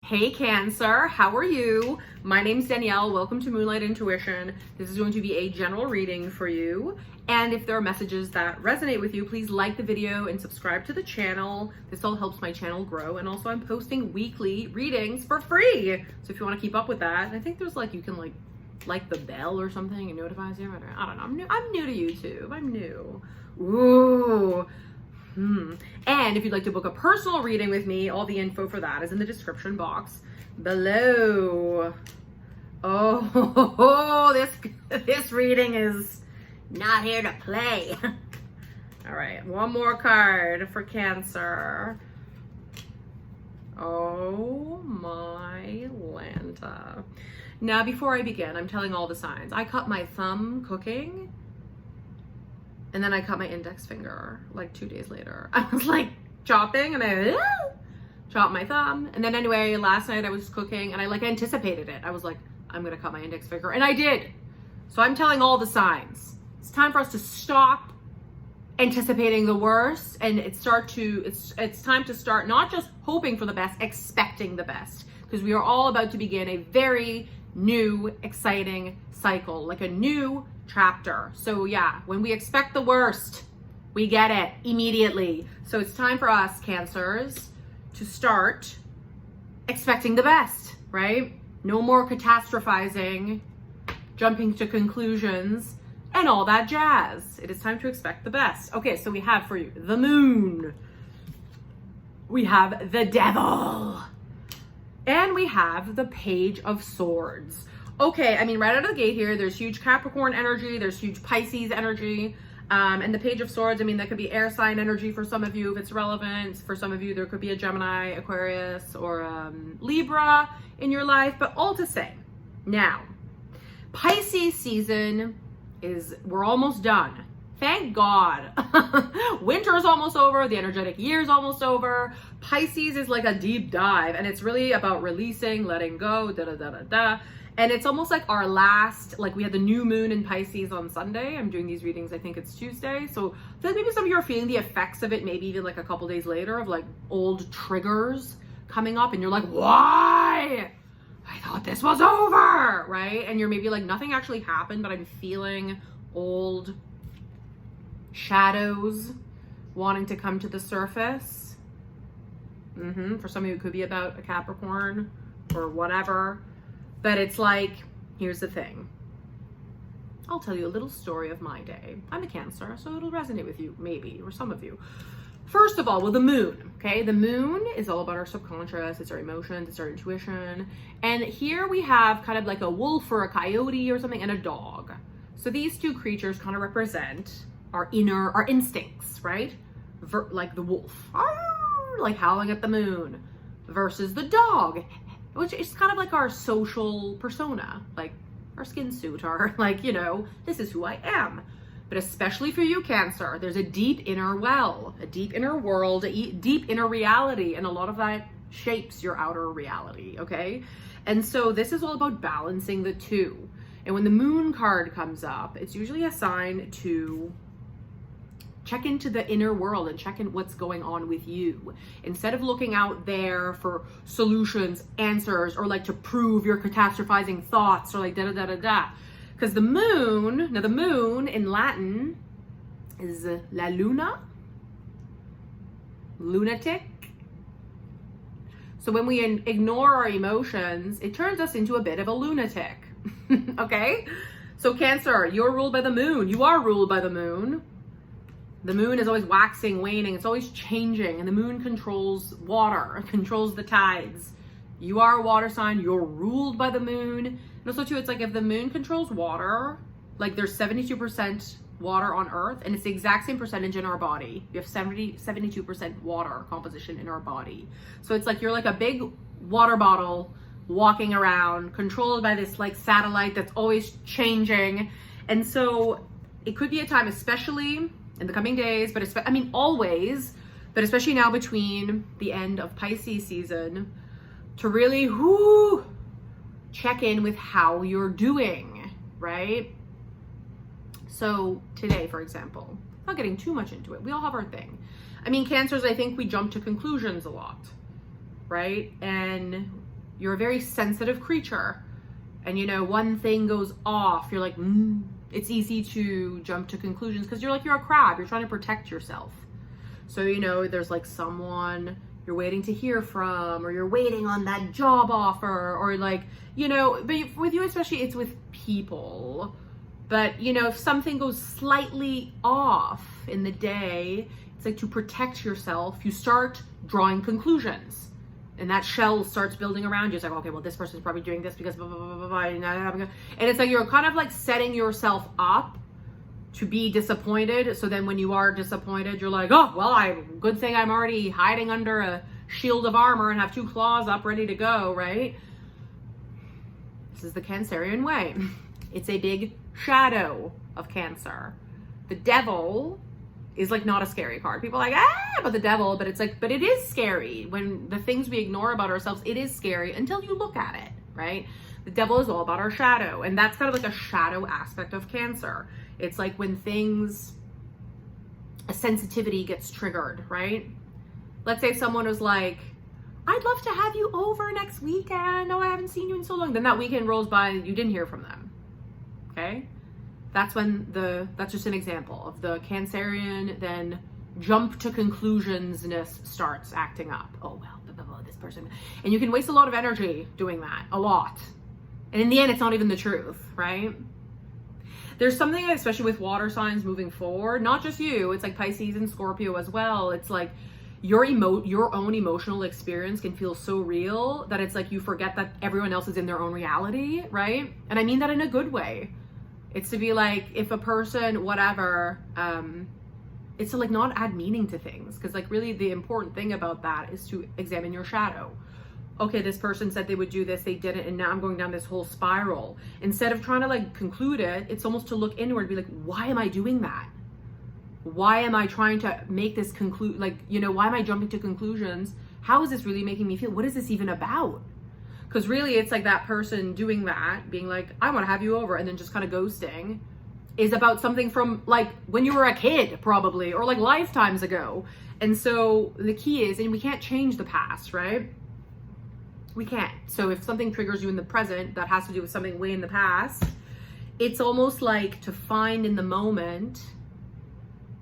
Hey Cancer, how are you? My name's Danielle. Welcome to Moonlight Intuition. This is going to be a general reading for you. And if there are messages that resonate with you, please like the video and subscribe to the channel. This all helps my channel grow. And also I'm posting weekly readings for free. So if you want to keep up with that, I think there's you can like the bell or something and notifies you. I don't know. I'm new to YouTube. I'm new. Ooh. And if you'd like to book a personal reading with me, all the info for that is in the description box below. Oh, this reading is not here to play. All right, one more card for Cancer. Oh my Lanta. Now, before I begin, I'm telling all the signs. I cut my thumb cooking. And then I cut my index finger 2 days later. I was chopping and I chopped my thumb. And then anyway, last night I was cooking and I anticipated it. I was like, I'm gonna cut my index finger. And I did. So I'm telling all the signs. It's time for us to stop anticipating the worst. And it's time to start not just hoping for the best, expecting the best. Because we are all about to begin a very new, exciting cycle, a new chapter. So yeah, when we expect the worst, we get it immediately. So it's time for us, Cancers, to start expecting the best, right? No more catastrophizing, jumping to conclusions, and all that jazz. It is time to expect the best. Okay, so we have for you the Moon. We have the Devil. And we have the Page of Swords. Okay, I mean, right out of the gate here, there's huge Capricorn energy, there's huge Pisces energy, and the Page of Swords, I mean, that could be air sign energy for some of you if it's relevant. For some of you, there could be a Gemini, Aquarius, or Libra in your life, but all to say, now, Pisces season we're almost done. Thank God. Winter's almost over, the energetic year's almost over. Pisces is like a deep dive, and it's really about releasing, letting go, da-da-da-da-da. And it's almost like our last, we had the new moon in Pisces on Sunday. I'm doing these readings, I think it's Tuesday. So I feel like maybe some of you are feeling the effects of it, maybe even a couple days later, of old triggers coming up. And you're like, why? I thought this was over, right? And you're maybe nothing actually happened, but I'm feeling old shadows wanting to come to the surface. For some of you, it could be about a Capricorn or whatever. But it's here's the thing. I'll tell you a little story of my day. I'm a Cancer, so it'll resonate with you, maybe, or some of you. First of all, with the Moon, okay? The Moon is all about our subconscious. It's our emotions, it's our intuition. And here we have kind of a wolf or a coyote or something and a dog. So these two creatures kind of represent our instincts, right? Like the wolf, howling at the moon, versus the dog, which is kind of our social persona, our skin suit, our this is who I am. But especially for you, Cancer, there's a deep inner well, a deep inner world, a deep inner reality, and a lot of that shapes your outer reality, okay? And so this is all about balancing the two. And when the Moon card comes up, it's usually a sign to check into the inner world and check in what's going on with you. Instead of looking out there for solutions, answers, or to prove your catastrophizing thoughts or da-da-da-da-da. Because the Moon, now the Moon in Latin is la luna, lunatic. So when we ignore our emotions, it turns us into a bit of a lunatic, okay? So Cancer, you're ruled by the Moon. You are ruled by the Moon. The Moon is always waxing, waning. It's always changing. And the Moon controls water, controls the tides. You are a water sign. You're ruled by the Moon. And also, too, it's if the Moon controls water, there's 72% water on Earth, and it's the exact same percentage in our body. You have 72% water composition in our body. So it's you're a big water bottle walking around, controlled by this satellite that's always changing. And so it could be a time, especially in the coming days, but always, but especially now between the end of Pisces season, to really check in with how you're doing, right? So today, for example, not getting too much into it, we all have our thing. Cancers, I think we jump to conclusions a lot, right? And You're a very sensitive creature. And, you know, one thing goes off, you're like, it's easy to jump to conclusions because you're a crab. You're trying to protect yourself. So, you know, there's like someone you're waiting to hear from, or you're waiting on that job offer, or like, you know, but with you especially, it's with people. But, you know, if something goes slightly off in the day, it's like to protect yourself, you start drawing conclusions. And that shell starts building around you. It's like, okay, well, this person's probably doing this because blah, blah, blah, blah, blah. And it's like you're kind of like setting yourself up to be disappointed. So then when you are disappointed, you're like, oh, well, good thing I'm already hiding under a shield of armor and have 2 claws up ready to go, right? This is the Cancerian way. It's a big shadow of Cancer. The devil is like not a scary card. People are like, but the devil, but it's like, but it is scary. When the things we ignore about ourselves, it is scary until you look at it, right? The devil is all about our shadow. And that's kind of like a shadow aspect of Cancer. It's like when a sensitivity gets triggered, right? Let's say someone was like, I'd love to have you over next weekend. Oh, I haven't seen you in so long. Then that weekend rolls by and you didn't hear from them. Okay? That's just an example of the Cancerian then jump to conclusionsness starts acting up. Oh, well, blah, blah, blah, this person. And you can waste a lot of energy doing that, a lot. And in the end, it's not even the truth, right? There's something, especially with water signs moving forward, not just you, it's like Pisces and Scorpio as well. It's like your own emotional experience can feel so real that it's like you forget that everyone else is in their own reality, right? And I mean that in a good way. It's to be like, if a person, whatever, it's to like not add meaning to things. Because like really the important thing about that is to examine your shadow. Okay, this person said they would do this, they didn't, and now I'm going down this whole spiral. Instead of trying to like conclude it, it's almost to look inward and be like, why am I doing that? Why am I trying to make this like, you know, why am I jumping to conclusions? How is this really making me feel? What is this even about? Because really it's like that person doing that, being like, I want to have you over, and then just kind of ghosting, is about something from like when you were a kid probably, or like lifetimes ago. And so the key is, and we can't change the past, right? We can't. So if something triggers you in the present that has to do with something way in the past, it's almost like to find in the moment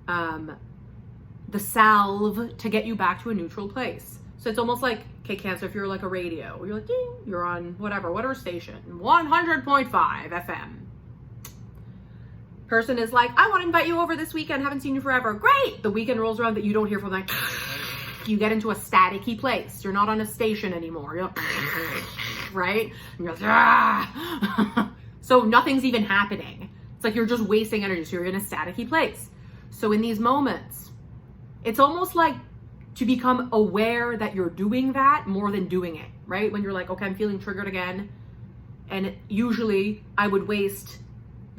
the salve to get you back to a neutral place. So it's almost like, okay, Cancer, if you're like a radio, you're like, ding, you're on whatever station, 100.5 FM. Person is like, I want to invite you over this weekend, haven't seen you forever. Great. The weekend rolls around that you don't hear from them. You get into a staticky place. You're not on a station anymore. You're like, right? And you're like, so nothing's even happening. It's like you're just wasting energy. So you're in a staticky place. So in these moments, it's almost like to become aware that you're doing that more than doing it, right? When you're like, okay, I'm feeling triggered again. And usually I would waste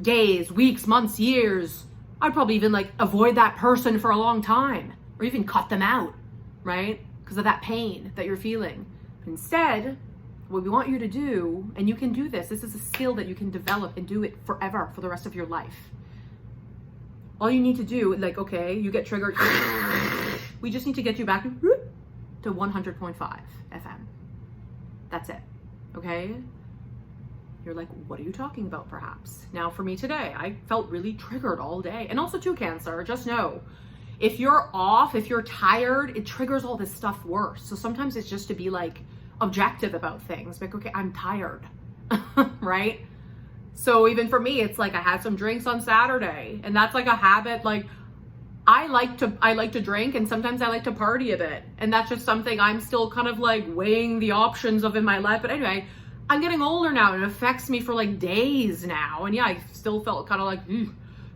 days, weeks, months, years. I'd probably even like avoid that person for a long time, or even cut them out, right? Because of that pain that you're feeling. Instead, what we want you to do, and you can do this is a skill that you can develop and do it forever, for the rest of your life. All you need to do, like, okay, you get triggered. We just need to get you back to 100.5 FM. That's it, okay? You're like, what are you talking about, perhaps? Now, for me today, I felt really triggered all day. And also too, Cancer, just know, if you're off, if you're tired, it triggers all this stuff worse. So sometimes it's just to be like objective about things. Like, okay, I'm tired, right? So even for me, it's like I had some drinks on Saturday, and that's like a habit. Like I like to drink, and sometimes I like to party a bit. And that's just something I'm still kind of like weighing the options of in my life. But anyway, I'm getting older now, and it affects me for like days now. And yeah, I still felt kind of like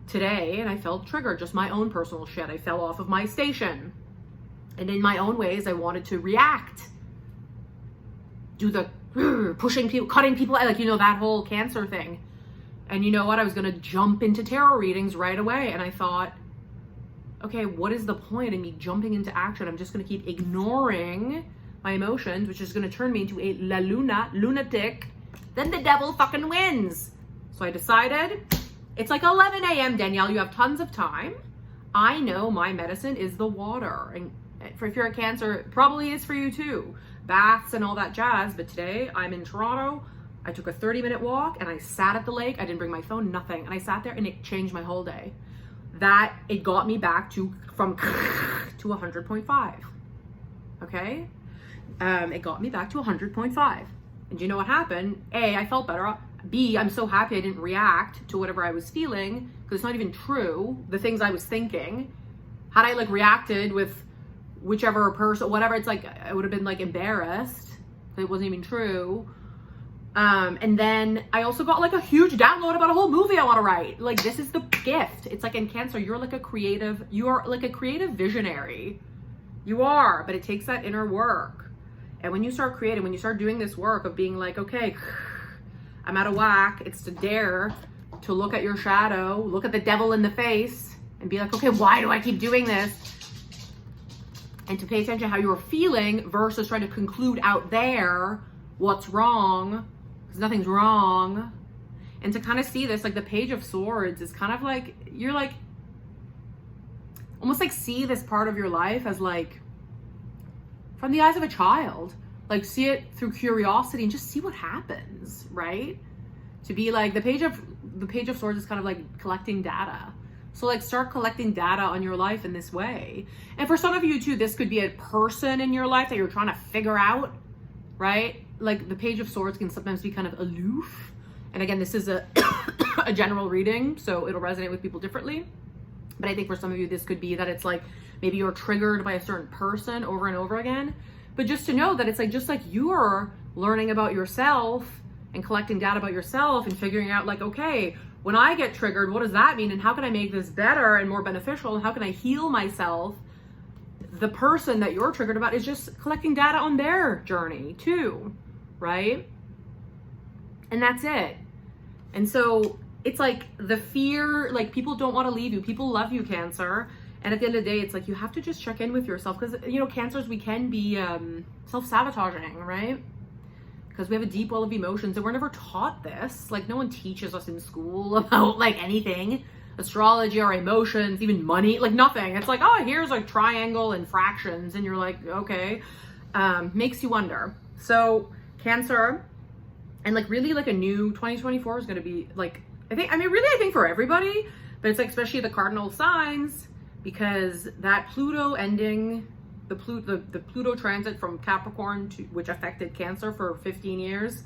today, and I felt triggered, just my own personal shit. I fell off of my station. And in my own ways, I wanted to react. Do the pushing people, cutting people, like, you know, that whole Cancer thing. And you know what? I was going to jump into tarot readings right away. And I thought, okay, what is the point in me jumping into action? I'm just going to keep ignoring my emotions, which is going to turn me into a lunatic. Then the devil fucking wins. So I decided, it's like 11 a.m., Danielle, you have tons of time. I know my medicine is the water. And if you're a Cancer, it probably is for you too. baths and all that jazz. But today I'm in Toronto. I took a 30-minute walk and I sat at the lake. I didn't bring my phone, nothing. And I sat there and it changed my whole day. That it got me back to 100.5. Okay? It got me back to 100.5. And do you know what happened? A, I felt better. B, I'm so happy I didn't react to whatever I was feeling, because it's not even true, the things I was thinking. Had I like reacted with whichever person, whatever, it's like I would have been like embarrassed. It wasn't even true. And then I also got like a huge download about a whole movie I want to write. Like, this is the gift. It's like in Cancer, you are like a creative visionary. You are, but it takes that inner work. And when you start creating, when you start doing this work of being like, okay, I'm out of whack, it's to dare to look at your shadow, look at the devil in the face and be like, okay, why do I keep doing this? And to pay attention to how you're feeling versus trying to conclude out there what's wrong, because nothing's wrong. And to kind of see this, like the Page of Swords is kind of like, you're like, almost like see this part of your life as like, from the eyes of a child, like see it through curiosity and just see what happens, right? To be like, the Page of Swords is kind of like collecting data. So like start collecting data on your life in this way. And for some of you too, this could be a person in your life that you're trying to figure out, right? Like the Page of Swords can sometimes be kind of aloof. And again, this is a general reading, so it'll resonate with people differently. But I think for some of you, this could be that it's like, maybe you're triggered by a certain person over and over again. But just to know that it's like, just like you're learning about yourself and collecting data about yourself and figuring out like, okay, when I get triggered, what does that mean? And how can I make this better and more beneficial? And how can I heal myself? The person that you're triggered about is just collecting data on their journey too, right? And that's it. And so it's like the fear, like people don't want to leave you. People love you, Cancer. And at the end of the day, it's like you have to just check in with yourself, because, you know, Cancers, we can be self-sabotaging, right? Because we have a deep well of emotions and we're never taught this. Like no one teaches us in school about like anything, astrology or emotions, even money, like nothing. It's like, oh, here's like triangle and fractions. And you're like, okay, makes you wonder. So Cancer, and like really like a new 2024 is going to be like, I think for everybody, but it's like especially the cardinal signs, because that Pluto ending, the Pluto transit from Capricorn to, which affected Cancer for 15 years,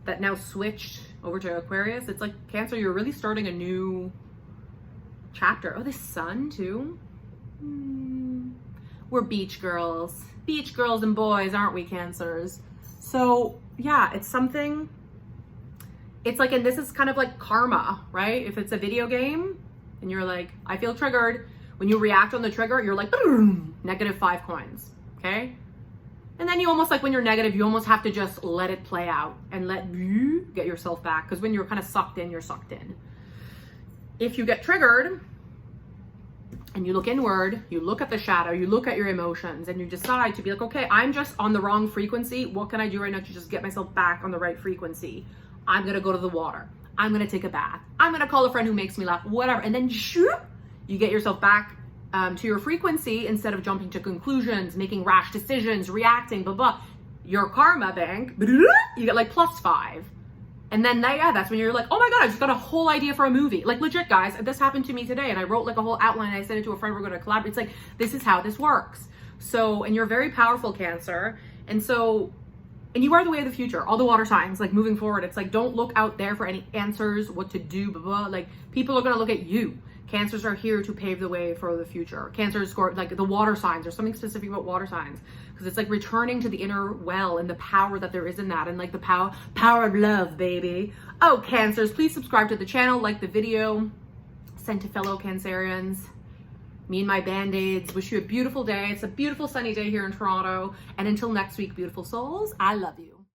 that now switched over to Aquarius. It's like Cancer, you're really starting a new chapter. Oh, the sun too. We're beach girls and boys, aren't we, Cancers? So yeah, it's something. It's like, and this is kind of like karma, right? If it's a video game and you're like, I feel triggered. When you react on the trigger, you're like, boom, -5 coins, okay? And then you almost like, when you're negative, you almost have to just let it play out and let you get yourself back. Because when you're kind of sucked in, you're sucked in. If you get triggered and you look inward, you look at the shadow, you look at your emotions, and you decide to be like, okay, I'm just on the wrong frequency. What can I do right now to just get myself back on the right frequency? I'm going to go to the water. I'm going to take a bath. I'm going to call a friend who makes me laugh, whatever. And then shoot, you get yourself back to your frequency instead of jumping to conclusions, making rash decisions, reacting, blah, blah. Your karma bank, you get like +5. And then that's when you're like, oh my God, I just got a whole idea for a movie. Like legit, guys, this happened to me today. And I wrote like a whole outline. And I sent it to a friend. We're going to collaborate. It's like, this is how this works. So, and you're very powerful, Cancer. And so, and you are the way of the future. All the water signs, like moving forward, it's like, don't look out there for any answers, what to do, blah, blah. Like people are going to look at you. Cancers are here to pave the way for the future. Cancers, like the water signs, or something specific about water signs, because it's like returning to the inner well and the power that there is in that, and like the power of love, baby. Oh, Cancers, please subscribe to the channel, like the video, send to fellow Cancerians. Me and my Band-Aids wish you a beautiful day. It's a beautiful sunny day here in Toronto. And until next week, beautiful souls, I love you.